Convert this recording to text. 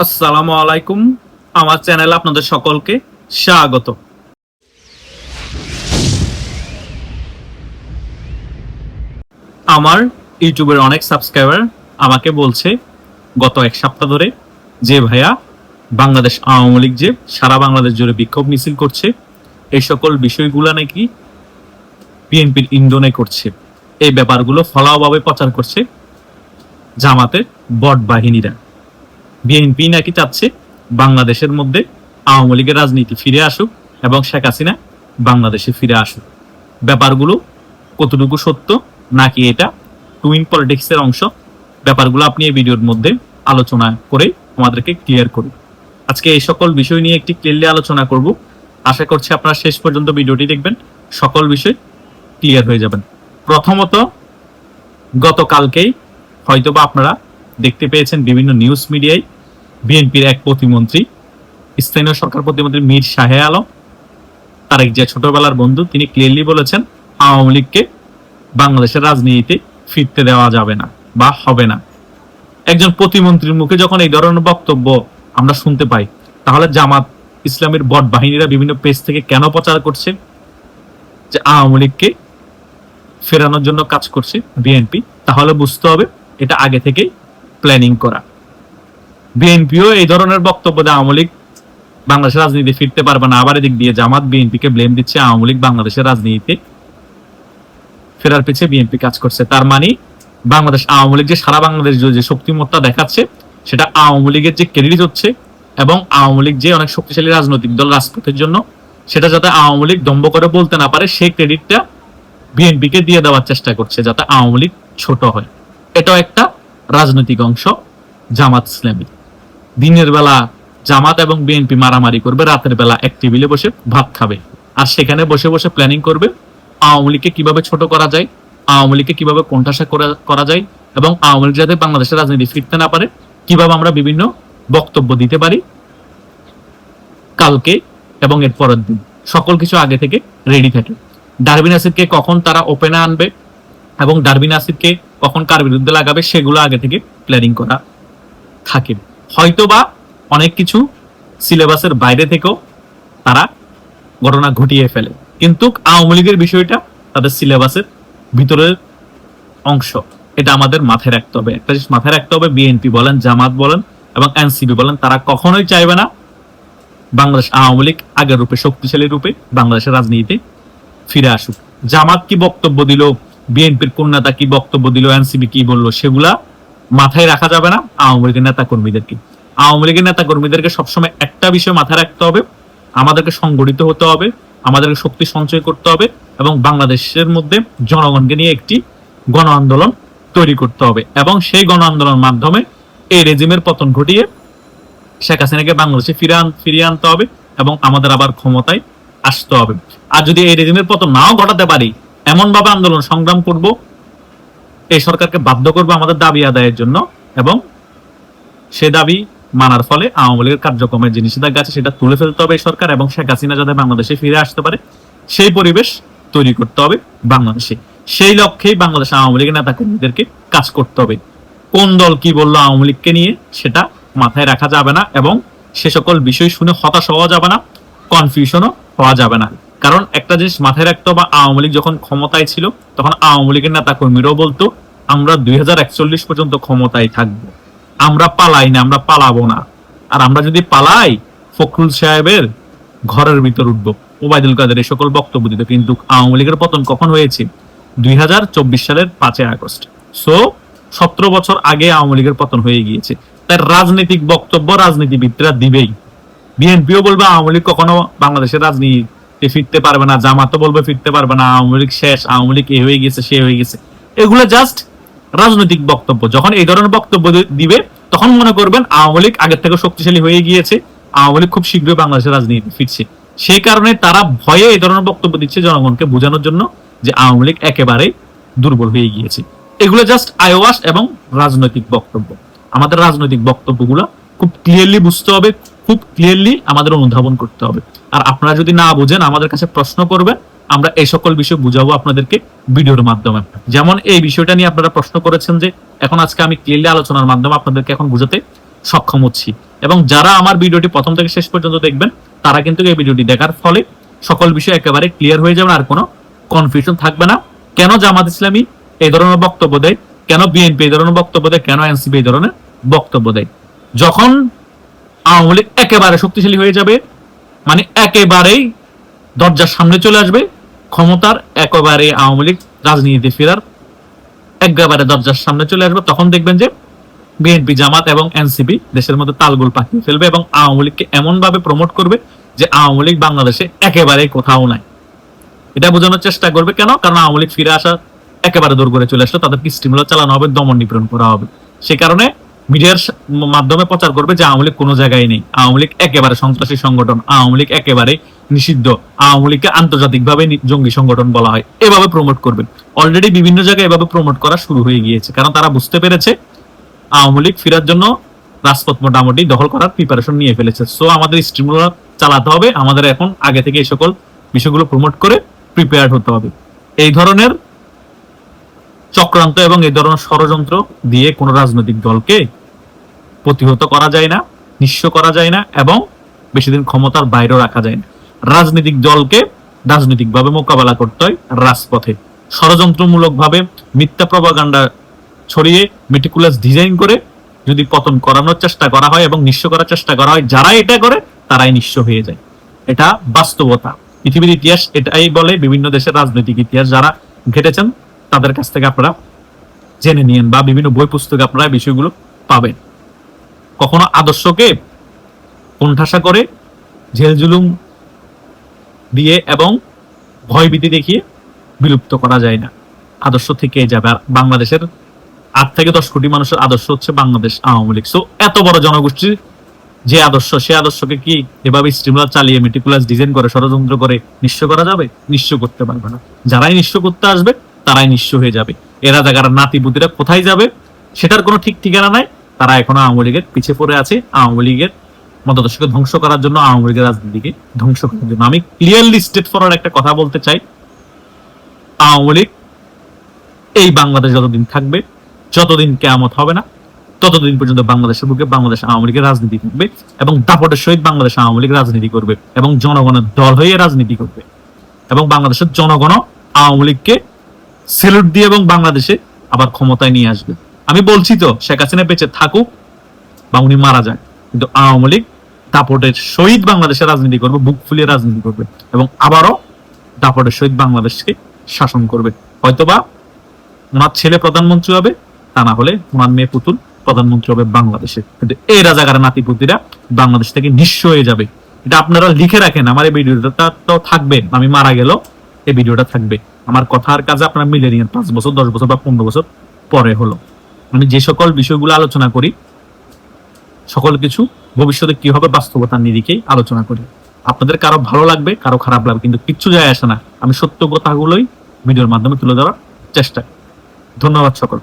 আসসালামু আলাইকুম। আমার চ্যানেলে আপনাদের সকলকে স্বাগত। আমার ইউটিউবের অনেক সাবস্ক্রাইবার আমাকে বলছে গত এক সপ্তাহ ধরে যে ভাইয়া, বাংলাদেশ আওয়ামী লীগ যে সারা বাংলাদেশ জুড়ে বিক্ষোভ মিছিল করছে, এই সকল বিষয়গুলো নাকি বিএনপির ইন্ধনে করছে। এই ব্যাপারগুলো ফলাওভাবে প্রচার করছে জামাতের বট বাহিনীরা। বিএনপি নাকি চাচ্ছে বাংলাদেশের মধ্যে আওয়ামী লীগের রাজনীতি ফিরে আসুক এবং শেখ হাসিনা বাংলাদেশে ফিরে আসুক। ব্যাপারগুলো কতটুকু সত্য, নাকি এটা টুইন পলিটিক্সের অংশ, ব্যাপারগুলো আপনি এই ভিডিওর মধ্যে আলোচনা করে আমাদেরকে ক্লিয়ার করুন। আজকে এই সকল বিষয় নিয়ে একটি ক্লিয়ারলি আলোচনা করব। আশা করছি আপনারা শেষ পর্যন্ত ভিডিওটি দেখবেন, সকল বিষয় ক্লিয়ার হয়ে যাবেন। প্রথমত, গতকালকেই হয়তোবা আপনারা দেখতে পেয়েছেন বিভিন্ন নিউজ মিডিয়ায় বিএনপির এক প্রতিমন্ত্রী, স্থানীয় সরকার প্রতিমন্ত্রী মীর শাহে আলম, তারেক জিয়া ছোটবেলার বন্ধু, তিনি ক্লিয়ারলি বলেছেন আওয়ামী লীগকে বাংলাদেশের রাজনীতিতে ফিরতে দেওয়া যাবে না বা হবে না। একজন প্রতিমন্ত্রীর মুখে যখন এই ধরনের বক্তব্য আমরা শুনতে পাই, তাহলে জামাত ইসলামের বট বাহিনীরা বিভিন্ন পেজ থেকে কেন প্রচার করছে যে আওয়ামী লীগকে ফেরানোর জন্য কাজ করছে বিএনপি? তাহলে বুঝতে হবে এটা আগে থেকেই প্ল্যানিং করা। বিএনপিও এই ধরনের বক্তব্য দেয় আওয়ামী লীগ বাংলাদেশের রাজনীতি ফিরতে পারবে না, আবার এদিক দিয়ে জামাত বিএনপিকে ব্লেম দিচ্ছে আওয়ামী লীগ বাংলাদেশের রাজনীতিতে ফেরার পিছিয়ে বিএনপি কাজ করছে। তার মানে বাংলাদেশ আওয়ামী লীগ যে সারা বাংলাদেশ যে শক্তিমত্তা দেখাচ্ছে, সেটা আওয়ামী লীগের যে ক্রেডিট হচ্ছে এবং আওয়ামী লীগ যে অনেক শক্তিশালী রাজনৈতিক দল রাজপথের জন্য, সেটা যাতে আওয়ামী লীগ দম্ভ করে বলতে না পারে, সেই ক্রেডিটটা বিএনপিকে দিয়ে দেওয়ার চেষ্টা করছে যাতে আওয়ামী লীগ ছোট হয়। এটাও একটা রাজনৈতিক অংশ জামাত ইসলামী। দিনের বেলা জামাত এবং বিএনপি মারামারি করবে, রাতের বেলা এক টেবিলে বসে ভাত খাবে, আর সেখানে বসে বসে প্ল্যানিং করবে আওয়ামী লীগকে কিভাবে ছোট করা যায়, আওয়ামী লীগকে কিভাবে কোণঠাসা করা যায়, এবং আওয়ামী লীগ যাতে বাংলাদেশের রাজনীতি ফিরতে না পারে কিভাবে আমরা বিভিন্ন বক্তব্য দিতে পারি কালকে এবং এর পরের দিন। সকল কিছু আগে থেকে রেডি থাকে। ডারবিন আসিদকে কখন তারা ওপেনে আনবে এবং ডারবিন আসিদকে কখন কার বিরুদ্ধে লাগাবে, সেগুলো আগে থেকে প্ল্যানিং করা থাকে। হয়তোবা অনেক কিছু সিলেবাসের বাইরে থেকেও তারা ঘটনা ঘটিয়ে ফেলে, কিন্তু আওয়ামী লীগের বিষয়টা তাদের সিলেবাসের ভিতরের অংশ। এটা আমাদের মাথায় রাখতে হবে। একটা জিনিস মাথায় রাখতে হবে, বিএনপি বলেন, জামাত বলেন এবং এনসিপি বলেন, তারা কখনোই চাইবে না বাংলাদেশ আওয়ামী লীগ আগের রূপে, শক্তিশালী রূপে বাংলাদেশের রাজনীতিতে ফিরে আসুক। জামাত কি বক্তব্য দিল, বিএনপির কোন নেতা কি বক্তব্য দিল, এনসিপি কি বললো, সেগুলা মাথায় রাখা যাবে না আওয়ামী লীগের নেতা কর্মীদেরকে। আওয়ামী লীগের নেতা কর্মীদেরকে সবসময় একটা বিষয় মাথায় রাখতে হবে, আমাদেরকে সংগঠিত হতে হবে, আমাদেরকে শক্তি সঞ্চয় করতে হবে এবং বাংলাদেশের মধ্যে জনগণকে নিয়ে একটি গণ আন্দোলন তৈরি করতে হবে এবং সেই গণ আন্দোলনের মাধ্যমে এই রেজিমের পতন ঘটিয়ে শেখ হাসিনাকে বাংলাদেশে ফিরিয়ে আনতে হবে এবং আমাদের আবার ক্ষমতায় আসতে হবে। আর যদি এই রেজিমের পতন নাও ঘটাতে পারি, এমন ভাবে আন্দোলন সংগ্রাম করব, এই সরকারকে বাধ্য করবো আমাদের দাবি আদায়ের জন্য, এবং সে দাবি মানার ফলে আওয়ামী লীগের কার্যক্রমের যে নিষেধাজ্ঞা আছে সেটা তুলে ফেলতে হবে এই সরকার, এবং শেখ হাসিনা যাতে বাংলাদেশে ফিরে আসতে পারে সেই পরিবেশ তৈরি করতে হবে বাংলাদেশে। সেই লক্ষ্যেই বাংলাদেশ আওয়ামী লীগের নেতা কর্মীদেরকে কাজ করতে হবে। কোন দল কি বললো আওয়ামী লীগকে নিয়ে সেটা মাথায় রাখা যাবে না এবং সে সকল বিষয় শুনে হতাশ হওয়া যাবে না, কনফিউশনও হওয়া যাবে না। কারণ একটা জিনিস মাথায় রাখতে হবে, আওয়ামী লীগ যখন ক্ষমতায় ছিল তখন আওয়ামী লীগের নেতা কর্মীরাও বলতো আমরা 2041 পর্যন্ত ক্ষমতায় থাকবো, আমরা পালাই না, আমরা পালাবো না। আর আমরা যদি পালাই, ফখরুল সাহেবের ঘরের ভিতর উঠবো, ওবায়দুল কাদের এই সকল বক্তব্য দিত। কিন্তু আওয়ামী লীগের পতন কখন হয়েছে? 2024 সালের 5 আগস্ট। সো 17 বছর আগে আওয়ামী লীগের পতন হয়ে গিয়েছে। তাই রাজনৈতিক বক্তব্য রাজনীতিবিদরা দিবেই। বিএনপিও বলবে আওয়ামী লীগ কখনো বাংলাদেশের রাজনীতিতে ফিরতে পারবে না, জামাতও বলবে ফিরতে পারবে না, আওয়ামী লীগ শেষ, আওয়ামী লীগ এ হয়ে গেছে, সে হয়ে গেছে। এগুলো জাস্ট রাজনৈতিক বক্তব্য। যখন এই ধরনের বক্তব্য দিবে তখন মনে করবেন আওয়ামী লীগ আগের থেকে শক্তিশালী হয়ে গিয়েছে, আওয়ামী লীগ খুব শীঘ্রই বাংলাদেশের রাজনীতি ফিরছে। সেই কারণে তারা ভয়ে এই ধরনের বক্তব্য দিচ্ছে জনগণকে বোঝানোর জন্য যে আওয়ামী লীগ একেবারে দুর্বল হয়ে গিয়েছে। এগুলো জাস্ট আইওয়াশ এবং রাজনৈতিক বক্তব্য। আমাদের রাজনৈতিক বক্তব্যগুলো খুব ক্লিয়ারলি বুঝতে হবে, খুব ক্লিয়ারলি আমাদের অনুধাবন করতে হবে। আর আপনারা যদি না বুঝেন আমাদের কাছে প্রশ্ন করবেন, আমরা এই সকল বিষয় বুঝাবো আপনাদেরকে ভিডিওর মাধ্যমে। যেমন এই বিষয়টা নিয়ে আপনারা প্রশ্ন করেছেন যে এখন আজকে আমি ক্লিয়ারলি আলোচনার মাধ্যমে আপনাদেরকে এখন বুঝাতে সক্ষম হচ্ছি। এবং যারা আমার ভিডিওটি প্রথম থেকে শেষ পর্যন্ত দেখবেন তারা কিন্তু এই ভিডিওটি দেখার ফলে সকল বিষয় একেবারে ক্লিয়ার হয়ে যাবে, আর কোনো কনফিউশন থাকবে না। কেন জামাত ইসলামী এই ধরনের বক্তব্য দেয়, কেন বিএনপি এই ধরনের বক্তব্য দেয়, কেন এনসিপি এই ধরনের বক্তব্য দেয়। যখন আওয়ামী লীগ একেবারে শক্তিশালী হয়ে যাবে, মানে একেবারেই দরজার সামনে চলে আসবে, ক্ষমতার একেবারে আওয়ামী লীগ রাজনীতিতে ফেরার একেবারে দরজার সামনে চলে আসবে, তখন দেখবেন যে বিএনপি, জামাত এবং এনসিপি দেশের মধ্যে তালগোল পাকিয়ে ফেলবে এবং আওয়ামী লীগকে এমন ভাবে প্রমোট করবে যে আওয়ামী লীগ বাংলাদেশে একেবারে কোথাও নাই। এটা বোঝানোর চেষ্টা করবে। কেন? কারণ আওয়ামী লীগ ফিরে আসা একেবারে দূর করে চলে আসলো, তাদেরকে স্টিমুলার চালানো হবে, দমন নিপীড়ন করা হবে। সে কারণে মিডিয়ার মাধ্যমে প্রচার করবে যে আওয়ামী লীগ কোনো জায়গায় নেই, আওয়ামী লীগ একেবারে সন্ত্রাসী সংগঠন, আওয়ামী লীগ একেবারে নিষিদ্ধ, আওয়ামী লীগকে আন্তর্জাতিকভাবে জঙ্গি সংগঠন বলা হয়, এভাবে প্রমোট করবে। অলরেডি বিভিন্ন জায়গায় এভাবে প্রমোট করা শুরু হয়ে গিয়েছে, কারণ তারা বুঝতে পেরেছে আওয়ামী লীগ ফেরার জন্য রাজপথ মোটামুটি দখল করার প্রিপারেশন নিয়ে ফেলেছে। সো আমাদের স্টিমুলার চালাতে হবে, আমাদের এখন আগে থেকে এই সকল বিষয়গুলো প্রমোট করে প্রিপেয়ার হতে হবে। এই ধরনের চক্রান্ত এবং এই ধরনের ষড়যন্ত্র দিয়ে কোনো রাজনৈতিক দলকে প্রতিহত করা যায় না, নিঃস্ব করা যায় না, এবং বেশি দিন ক্ষমতার বাইরে রাখা যায় না। রাজনৈতিক দলকে রাজনৈতিকভাবে মোকাবেলা করতে হয় রাজপথে। ষড়যন্ত্রমূলক ভাবে মিথ্যা প্রপাগান্ডা ছড়িয়ে মেটিকুলাস ডিজাইন করে যদি পতন করানোর চেষ্টা করা হয় এবং নিঃস্ব করার চেষ্টা করা হয়, যারা এটা করে তারাই নিঃস্ব হয়ে যায়। এটা বাস্তবতা, পৃথিবীর ইতিহাস এটাই বলে। বিভিন্ন দেশের রাজনৈতিক ইতিহাস যারা ঘেটেছেন তাদের কাছ থেকে আপনারা জেনে নিয়েন, বা বিভিন্ন বই পুস্তকে আপনারা বিষয়গুলো পাবেন। কখনো আদর্শকে কোণঠাসা করে জেল জুলুম দিয়ে এবং ভয়ভীতি দেখিয়ে বিলুপ্ত করা যায় না, আদর্শ থেকে যাবে। আর বাংলাদেশের 8 থেকে 10 কোটি মানুষের আদর্শ হচ্ছে বাংলাদেশ আওয়ামী লীগ। সো এত বড় জনগোষ্ঠীর যে আদর্শ, সে আদর্শকে কি এভাবে স্টিমুলার চালিয়ে মেটিকুলাস ডিজাইন করে ষড়যন্ত্র করে নিঃস্ব করা যাবে? নিঃস্ব করতে পারবে না। যারাই নিঃস্ব করতে আসবে তারাই নিঃস্ব হয়ে যাবে। এরা জায়গার নাতিপুতিরা কোথায় যাবে সেটার কোনো ঠিক ঠিকানা নাই। তারা এখনো আওয়ামী লীগের পিছিয়ে পড়ে আছে, আওয়ামী লীগের মতাদর্শকে ধ্বংস করার জন্য, আওয়ামী লীগের রাজনীতিকে ধ্বংস করার জন্য। আমি ক্লিয়ারলি স্টেট ফরওয়ার্ড একটা কথা বলতে চাই, আওয়ামী লীগ এই বাংলাদেশ যতদিন থাকবে, যতদিন কিয়ামত হবে না, ততদিন পর্যন্ত বাংলাদেশের বুকে বাংলাদেশ আওয়ামী লীগের রাজনীতি থাকবে এবং দাপটের সহিত বাংলাদেশ আওয়ামী লীগ রাজনীতি করবে এবং জনগণের দল হয়ে রাজনীতি করবে এবং বাংলাদেশের জনগণ আওয়ামী লীগকে সেলুট দিয়ে এবং বাংলাদেশে আবার ক্ষমতায় নিয়ে আসবে। আমি বলছি তো, শেখ হাসিনা বেঁচে থাকুক বা উনি মারা যাক, কিন্তু আওয়ামী লীগ দাপটের সহিত বাংলাদেশে রাজনীতি করবে, বুক ফুলিয়ে রাজনীতি করবে এবং আবারও দাপটের সহিত বাংলাদেশকে শাসন করবে। হয়তোবা ওনার ছেলে প্রধানমন্ত্রী হবে, তা না হলে ওনার মেয়ে পুতুল প্রধানমন্ত্রী হবে বাংলাদেশে, কিন্তু এই রাজাকারের নাতিপুতিরা বাংলাদেশ থেকে নিঃস্ব হয়ে যাবে। এটা আপনারা লিখে রাখেন, আমার এই ভিডিওটা তো থাকবে, আমি মারা গেল এই ভিডিওটা থাকবে। আমার কথার কাজে আপনারা মিলে নিন, 5 বছর 10 বছর বা 15 বছর পরে হলো। আমি যে সকল বিষয়গুলো আলোচনা করি, সকল কিছু ভবিষ্যতে কি হবে বাস্তবতার নিরিখেই আলোচনা করি। আপনাদের কারো ভালো লাগবে, কারো খারাপ লাগবে, কিন্তু কিচ্ছু যায় আসে না। আমি সত্য কথাগুলোই ভিডিওর মাধ্যমে তুলে ধরার চেষ্টা করি। ধন্যবাদ সকল।